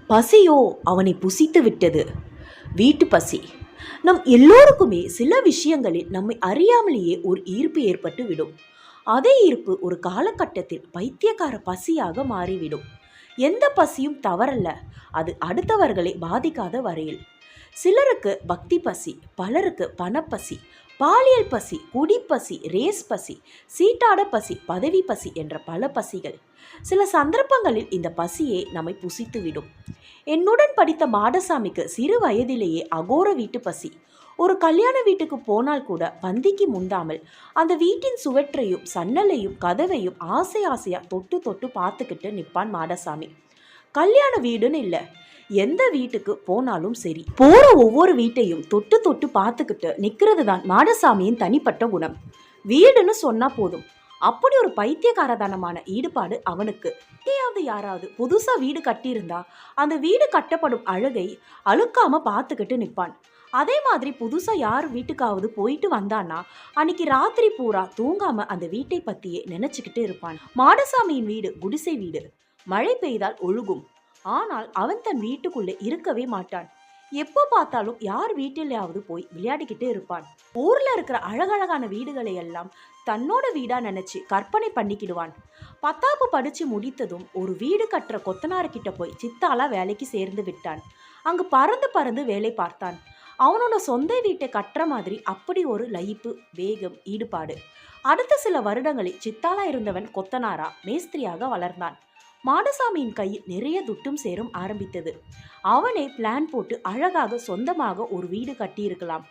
பசியோ அவனை புசித்து விட்டது. வீட்டு பசி. நம் எல்லோருக்குமே சில விஷயங்களில் நம்மை அறியாமலேயே ஒரு ஈர்ப்பு ஏற்பட்டு விடும். அதே ஈர்ப்பு ஒரு காலகட்டத்தில் பைத்தியக்கார பசியாக மாறிவிடும். எந்த பசியும் தவறல்ல, அது அடுத்தவர்களை பாதிக்காத வரையில். சிலருக்கு பக்தி பசி, பலருக்கு பணப்பசி, பாலியல் பசி, குடிப்பசி, ரேஸ் பசி, சீட்டாட பசி, பதவி பசி என்ற பல பசிகள். சில சந்தர்ப்பங்களில் இந்த பசியே நம்மை புசித்துவிடும். என்னுடன் படித்த மாடசாமிக்கு சிறு வயதிலேயே அகோர வீட்டு பசி. ஒரு கல்யாண வீட்டுக்கு போனால் கூட பந்திக்கு முந்தாமல் அந்த வீட்டின் சுவற்றையும் சன்னலையும் கதவையும் ஆசை ஆசையா தொட்டு தொட்டு பார்த்துக்கிட்டு நிற்பான் மாடசாமி. கல்யாண வீடுன்னு இல்லை, எந்த வீட்டுக்கு போனாலும் சரி, போற ஒவ்வொரு வீட்டையும் தொட்டு தொட்டு பார்த்துக்கிட்டு நிற்கிறது தான் மாடசாமியின் தனிப்பட்ட குணம். வீடுன்னு சொன்னா போதும், அப்படி ஒரு பைத்தியகாரதனமான ஈடுபாடு அவனுக்கு. யாராவது புதுசா வீடு கட்டியிருந்தா அந்த வீடு கட்டப்படும் அழகை அழுக்காம பார்த்துக்கிட்டு நிற்பான். அதே மாதிரி புதுசா யார் வீட்டுக்காவது போயிட்டு வந்தான்னா அன்னைக்கு ராத்திரி பூரா தூங்காம அந்த வீட்டை பத்தியே நினைச்சுக்கிட்டு இருப்பான். மாடசாமியின் வீடு குடிசை வீடு. மழை பெய்தால் ஒழுகும். ஆனால் அவன் தன் வீட்டுக்குள்ளே இருக்கவே மாட்டான். எப்போ பார்த்தாலும் யார் வீட்டிலையாவது போய் விளையாடிக்கிட்டு இருப்பான். ஊர்ல இருக்கிற அழகழகான வீடுகளை எல்லாம் தன்னோட வீடா நினைச்சு கற்பனை பண்ணிக்கிடுவான். 10ஆப்பு படிச்சு முடித்ததும் ஒரு வீடு கட்டுற கொத்தனார்கிட்ட போய் சித்தாலா வேலைக்கு சேர்ந்து விட்டான். அங்கு பறந்து பறந்து வேலை பார்த்தான். அவனோட சொந்த வீட்டை கட்டுற மாதிரி அப்படி ஒரு லயிப்பு, வேகம், ஈடுபாடு. அடுத்த சில வருடங்களில் சித்தாலா இருந்தவன் கொத்தனாரா மேஸ்திரியாக வளர்ந்தான். மாடசாமியின் கையில் நிறைய துட்டும் சேரும் ஆரம்பித்தது. அவனே பிளான் போட்டு அழகாக சொந்தமாக ஒரு வீடு கட்டியிருக்கலாம்.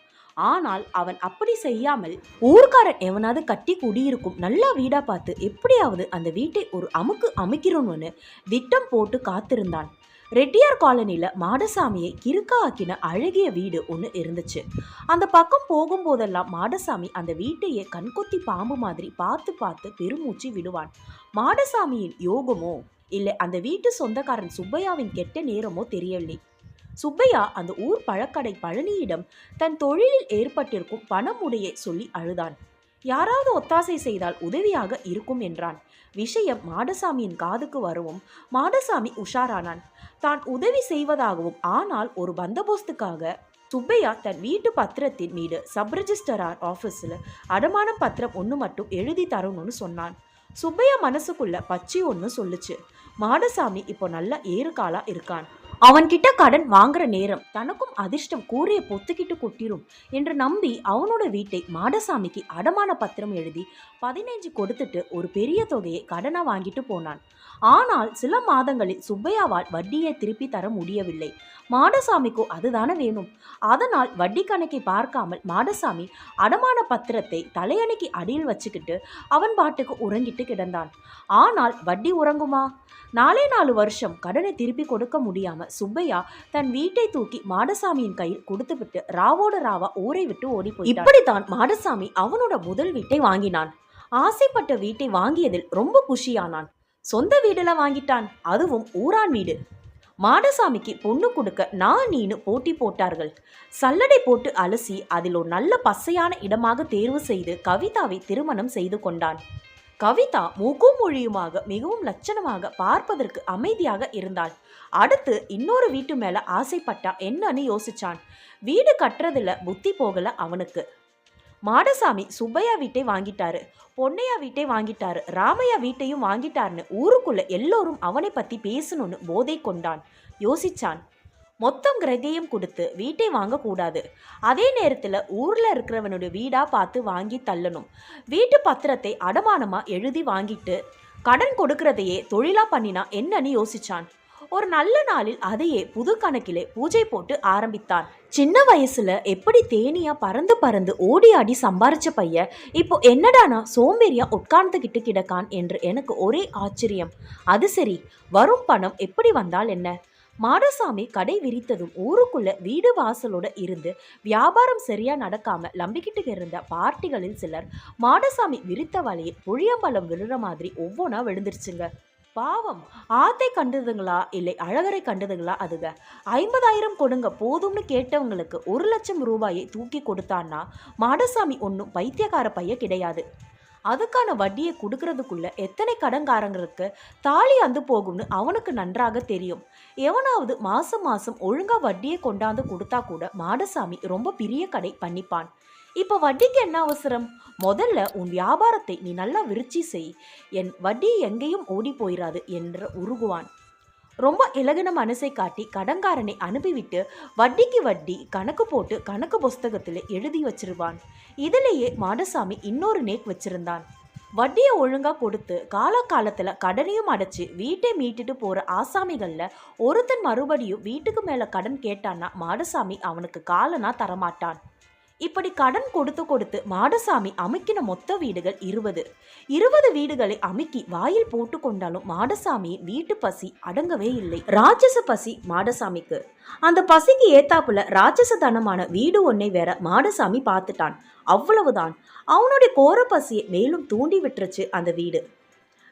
ஆனால் அவன் அப்படி செய்யாமல் ஊர்க்காரன் எவனாவது கட்டி குடியிருக்கும் நல்ல வீடா பார்த்து எப்படியாவது அந்த வீட்டை ஒரு அமுக்கு அமைக்கிறோன்னு திட்டம் போட்டு காத்திருந்தான். ரெட்டியார் காலனியில் மாடசாமியை கிறுக்கா ஆக்கின அழகிய வீடு ஒன்று இருந்துச்சு. அந்த பக்கம் போகும்போதெல்லாம் மாடசாமி அந்த வீட்டையே கண்கொத்தி பாம்பு மாதிரி பார்த்து பார்த்து பெருமூச்சு விடுவான். மாடசாமியின் யோகமோ இல்லை அந்த வீட்டு சொந்தக்காரன் சுப்பையாவின் கெட்ட நேரமோ தெரியவில்லை. சுப்பையா அந்த ஊர் பழக்கடை பழனியிடம் தன் தொழிலில் ஏற்பட்டிருக்கும் பணமுடையை சொல்லி அழுதான். யாராவது ஒத்தாசை செய்தால் உதவியாக இருக்கும் என்றான். விஷயம் மாடசாமியின் காதுக்கு வரவும் மாடசாமி உஷாரானான். தான் உதவி செய்வதாகவும், ஆனால் ஒரு பந்தோபஸ்துக்காக சுப்பையா தன் வீட்டு பத்திரத்தின் மீது சப் ரெஜிஸ்டரார் ஆஃபீஸில் அடமான பத்திரம் ஒன்று மட்டும் எழுதி தரணும்னு சொன்னான். சுப்பையா மனசுக்குள்ள பச்சை ஒன்று சொல்லுச்சு. மாடசாமி இப்போ நல்ல ஏறுகாலா இருக்கான். அவன்கிட்ட கடன் வாங்குற நேரம் தனக்கும் அதிர்ஷ்டம் கூறிய பொத்துக்கிட்டு கொட்டிரும் என்று நம்பி அவனோட வீட்டை மாடசாமிக்கு அடமான பத்திரம் எழுதி 15 கொடுத்துட்டு ஒரு பெரிய தொகையை கடனா வாங்கிட்டு போனான். ஆனால் சில மாதங்களில் சுப்பையாவால் வட்டியை திருப்பி தர முடியவில்லை. மாடசாமிக்கோ அதுதானே வேணும். அதனால் வட்டி கணக்கை பார்க்காமல் மாடசாமி அடமான பத்திரத்தை தலையணைக்கு அடியில் வச்சுக்கிட்டு அவன் பாட்டுக்கு உறங்கிட்டு கிடந்தான். ஆனால் வட்டி உறங்குமா? 4 வருஷம் கடனை திருப்பி கொடுக்க முடியாம சுப்பையா தன் வீட்டை தூக்கி மாடசாமியின் கையில் கொடுத்துவிட்டு ராவோட ராவா ஊரை விட்டு ஓடி போய். இப்படித்தான் மாடசாமி அவனோட முதல் வீட்டை வாங்கினான். ஆசைப்பட்ட வீட்டை வாங்கியதில் ரொம்ப குஷியானான். சொந்த வீடுல வாங்கிட்டான், அதுவும் ஊரான் வீடு. மாடசாமிக்கு பொண்ணு கொடுக்க நான் நீனு போட்டி போட்டார்கள். சல்லடை போட்டு அலசி அதில் ஒரு நல்ல பசையான இடமாக தேர்வு செய்து கவிதாவை திருமணம் செய்து கொண்டான். கவிதா மூக்கும் மொழியுமாக மிகவும் லட்சணமாக பார்ப்பதற்கு அமைதியாக இருந்தாள். அடுத்து இன்னொரு வீட்டு மேல ஆசைப்பட்டா என்னன்னு யோசிச்சான். வீடு கட்டுறதுல புத்தி போகல அவனுக்கு. மாடசாமி சுப்பையா வீட்டை வாங்கிட்டாரு, பொன்னையா வீட்டை வாங்கிட்டாரு, ராமையா வீட்டையும் வாங்கிட்டாருன்னு ஊருக்குள்ள எல்லோரும் அவனை பத்தி பேசணும்னு போதை கொண்டான். யோசிச்சான். மொத்தம் கிரகையும் கொடுத்து வீட்டை வாங்கக்கூடாது. அதே நேரத்தில் ஊரில் இருக்கிறவனுடைய வீடாக பார்த்து வாங்கி தள்ளணும். வீட்டு பத்திரத்தை அடமானமா எழுதி வாங்கிட்டு கடன் கொடுக்கறதையே தொழிலாக பண்ணினா என்னன்னு யோசிச்சான். ஒரு நல்ல நாளில் அதையே புது கணக்கிலே பூஜை போட்டு ஆரம்பித்தான். சின்ன வயசுல எப்படி தேனியா பறந்து பறந்து ஓடி ஆடி சம்பாரிச்ச பையன் இப்போ என்னடானா சோம்பேறியா உட்கார்ந்துகிட்டு கிடக்கான் என்று எனக்கு ஒரே ஆச்சரியம். அது சரி, வரும் பணம் எப்படி வந்தால் என்ன? மாடசாமி கடை விரித்ததும் ஊருக்குள்ள வீடு வாசலோட இருந்து வியாபாரம் சரியா நடக்காம லம்பிக்கிட்டு இருந்த பார்ட்டிகளில் சிலர் மாடசாமி விரித்த வலையில் புளியம்பழம் விழுற மாதிரி ஒவ்வொன்றா விழுந்துருச்சுங்க. பாவம், ஆத்தை கண்டதுங்களா இல்லை அழகரை கண்டதுங்களா? அதுங்க 50,000 கொடுங்க போதும்னு கேட்டவங்களுக்கு 1 லட்சம் ரூபாயை தூக்கி கொடுத்தான்னா மாடசாமி ஒன்றும் பைத்தியக்கார பைய கிடையாது. அதுக்கான வட்டியை கொடுக்கறதுக்குள்ள எத்தனை கடன்காரங்களுக்கு தாலி அந்து போகும்னு அவனுக்கு நன்றாக தெரியும். எவனாவது மாசம் மாசம் ஒழுங்கா வட்டியை கொண்டாந்து கொடுத்தா கூட மாடசாமி ரொம்ப பெரிய கடை பண்ணிப்பான். இப்ப வட்டிக்கு என்ன அவசரம்? முதல்ல உன் வியாபாரத்தை நீ நல்லா விருச்சி செய், என் வட்டி எங்கேயும் ஓடி போயிராது என்று உருகுவான். ரொம்ப இலகுன மனசை காட்டி கடன்காரனை அனுப்பிவிட்டு வட்டிக்கு வட்டி கணக்கு போட்டு கணக்கு புஸ்தகத்தில் எழுதி வச்சிருவான். இதிலேயே மாடசாமி இன்னொரு நேக் வச்சிருந்தான். வட்டியை ஒழுங்கா கொடுத்து காலகாலத்தில் கடனையும் அடைச்சு வீட்டை மீட்டுட்டு போற ஆசாமிகள்ல ஒருத்தன் மறுபடியும் வீட்டுக்கு மேல கடன் கேட்டான்னா மாடசாமி அவனுக்கு காலனா தரமாட்டான். இப்படி கடன் கொடுத்து கொடுத்து மாடசாமி அமுக்கின மொத்த வீடுகள் 20 வீடுகளை அமுக்கி வாயில் போட்டு கொண்டாலும் மாடசாமியின் வீட்டு பசி அடங்கவே இல்லை. ராட்சச பசி மாடசாமிக்கு. அந்த பசிக்கு ஏத்தாப்புல ராட்சசத்தனமான வீடு ஒன்னை வேற மாடசாமி பார்த்துட்டான். அவ்வளவுதான், அவனுடைய கோர பசியை மேலும் தூண்டி விட்டுருச்சு அந்த வீடு.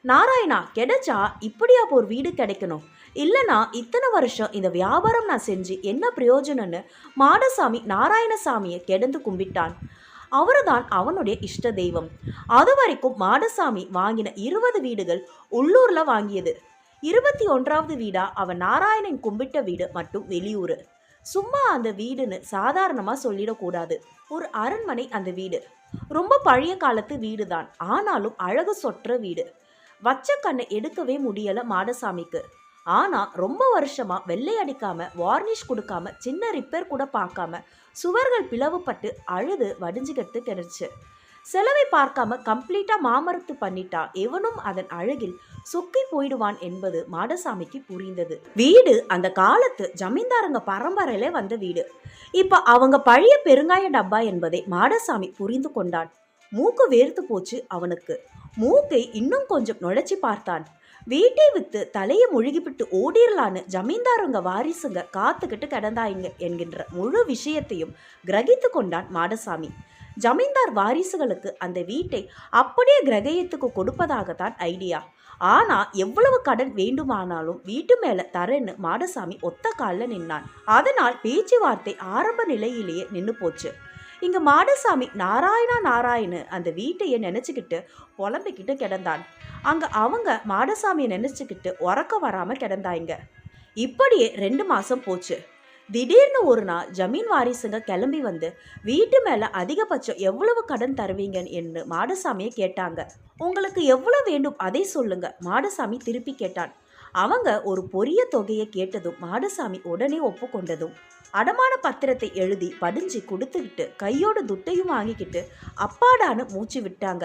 நாராயணா, கிடைச்சா இப்படியா ஒரு வீடு கிடைக்கணும்? இல்லைனா இத்தனை வருஷம் இந்த வியாபாரம் நான் செஞ்சு என்ன பிரயோஜனம்னு மாடசாமி நாராயணசாமியை கெடந்து கும்பிட்டான். அவரு தான் அவனுடைய இஷ்ட தெய்வம். அது வரைக்கும் மாடசாமி வாங்கின 20 வீடுகள் உள்ளூர்ல வாங்கியது. 21வது வீடா அவன் நாராயணன் கும்பிட்ட வீடு மட்டும் வெளியூர். சும்மா அந்த வீடுன்னு சாதாரணமா சொல்லிடக்கூடாது. ஒரு அரண்மனை அந்த வீடு. ரொம்ப பழைய காலத்து வீடு தான், ஆனாலும் அழகு சொற்ற வீடு. வச்ச கண்ணை எடுக்கவே முடியல மாடசாமிக்கு. ஆனா ரொம்ப வருஷமா வெள்ளை அடிக்காம வார்னிஷ் கொடுக்காம சின்ன ரிப்பேர் கூட பார்க்காம சுவர்கள் பிளவுபட்டு அழுது வடிஞ்சுக்கிட்டு கிடைச்சு செலவை பார்க்காம கம்ப்ளீட்டா மாமரத்து பண்ணிட்டா எவனும் அதன் அழகில் சொக்கி போயிடுவான் என்பது மாடசாமிக்கு புரிந்தது. வீடு அந்த காலத்து ஜமீன்தாரங்க பரம்பரையிலே வந்த வீடு. இப்ப அவங்க பழைய பெருங்காய டப்பா என்பதை மாடசாமி புரிந்து கொண்டான். மூக்கு வேர்த்து போச்சு அவனுக்கு. மூக்கை இன்னும் கொஞ்சம் நுழைச்சி பார்த்தான். வீட்டை வித்து தலையை முழுகிவிட்டு ஓடிரலான்னு ஜமீன்தாருங்க வாரிசுங்க காத்துக்கிட்டு கிடந்தாயிங்க என்கின்ற முழு விஷயத்தையும் கிரகித்து கொண்டான் மாடசாமி. ஜமீன்தார் வாரிசுகளுக்கு அந்த வீட்டை அப்படியே கிரகயத்துக்கு கொடுப்பதாகத்தான் ஐடியா. ஆனா எவ்வளவு கடன் வேண்டுமானாலும் வீட்டு மேல தரேன்னு மாடசாமி ஒத்த காலில் நின்னான். அதனால் பேச்சுவார்த்தை ஆரம்ப நிலையிலேயே நின்று போச்சு. இங்க மாடசாமி நாராயண அந்த வீட்டையே நினைச்சுக்கிட்டு புலம்பிக்கிட்டு கிடந்தான். அங்க அவங்க மாடசாமியை நினைச்சுக்கிட்டு உறக்க வராம கிடந்தாங்க. இப்படியே 2 மாசம் போச்சு. திடீர்னு ஒரு நாள் ஜமீன் வாரிசுங்க கிளம்பி வந்து வீட்டு மேல அதிகபட்சம் எவ்வளவு கடன் தருவீங்கன்னு என்று மாடசாமியை கேட்டாங்க. உங்களுக்கு எவ்வளவு வேண்டும் அதை சொல்லுங்க, மாடசாமி திருப்பி கேட்டான். அவங்க ஒரு பொரிய தொகையை கேட்டதும் மாடசாமி உடனே ஒப்புக்கொண்டதும் அடமான பத்திரத்தை எழுதி படிஞ்சு கொடுத்துக்கிட்டு கையோட துட்டையும் வாங்கிக்கிட்டு அப்பாடான்னு மூச்சு விட்டாங்க.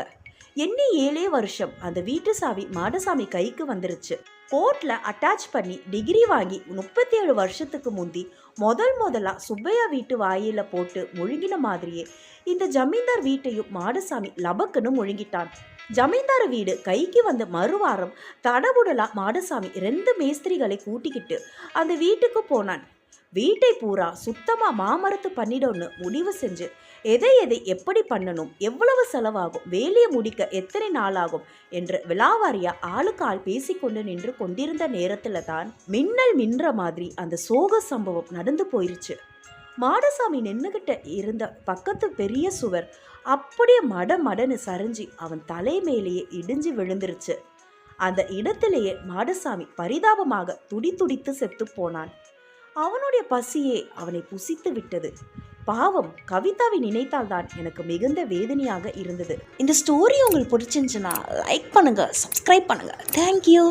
எண்ணி 7 வருஷம் அந்த வீட்டு சாவி மாடசாமி கைக்கு வந்துருச்சு. கோர்ட்ல அட்டாச் பண்ணி டிகிரி வாங்கி 37 வருஷத்துக்கு முந்தி முதலா சுப்பையா வீட்டு வாயில போட்டு முழுங்கின மாதிரியே இந்த ஜமீன்தார் வீட்டையும் மாடசாமி லபக்குன்னு முழுங்கிட்டான். ஜமீன்தார் வீடு கைக்கு வந்த மறுவாரம் தடபுடலா மாடசாமி 2 மேஸ்திரிகளை கூட்டிக்கிட்டு அந்த வீட்டுக்கு போனான். வீட்டை பூரா சுத்தமா மாமரத்து பண்ணிடணும்னு முடிவு செஞ்சு எதை எப்படி பண்ணணும், எவ்வளவு செலவாகும், வேலையை முடிக்க எத்தனை நாள் ஆகும் என்று விலாவாரியா ஆளுக்கு ஆள் பேசிக்கொண்டு நின்று கொண்டிருந்த நேரத்துல தான் மின்னல் மின்ற மாதிரி அந்த சோக சம்பவம் நடந்து போயிருச்சு. மாடசாமி நின்னுகிட்ட இருந்த பக்கத்து பெரிய சுவர் அப்படியே மடன்னு சரிஞ்சு அவன் தலை மேலேயே இடிஞ்சு விழுந்துருச்சு. அந்த இடத்திலேயே மாடசாமி பரிதாபமாக துடித்து செத்து போனான். அவனுடைய பசியே அவனை புசித்து விட்டது. பாவம், கவிதாவை நினைத்தால் தான் எனக்கு மிகுந்த வேதனையாக இருந்தது. இந்த ஸ்டோரி உங்களுக்கு பிடிச்சிருந்துச்சுன்னா லைக் பண்ணுங்க, சப்ஸ்கிரைப் பண்ணுங்க. தேங்க்யூ.